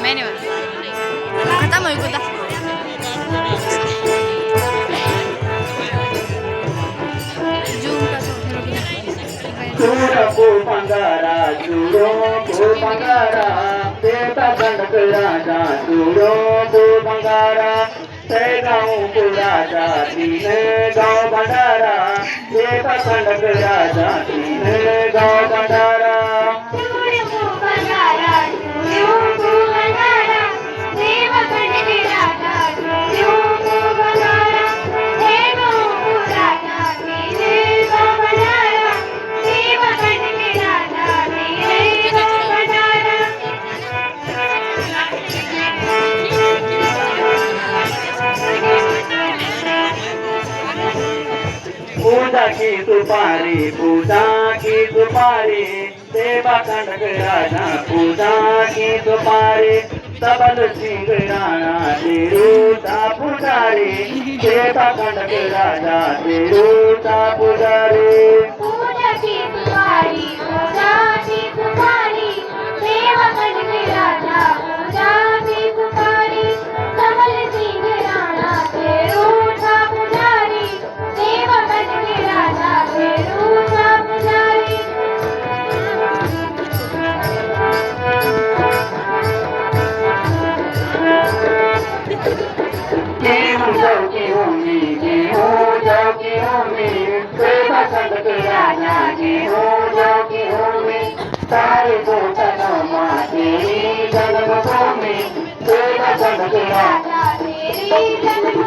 मैंने खत्म हो गया Surapu Pangara, Surapu Pangara, Deta Kandak Raja, Surapu Pangara, Tegau Puraja, Tine Gau Bandara, Deta Kandak Raja, Tine Gau Bandara. पूजा की सुपारी देवा कंडक राजा पूजा की सुपारी सबल सिंह राणा तेरूटा पुजारी देवा कंडक राजा तेरूटा पुजारी पूजा की सुपारी देवा कंडक राजा पूजा की सुपारी सबल सिंह राणा तेरूटा पुजारी देवा कंडक राजा तेरूटा पुजारी गेहूं जौ की होमी देवा कंडक राजा गेहूं जौ की होमी तारे को तनमा तेरी जन्मभूमि देवा कंडक राजा तेरी जन्म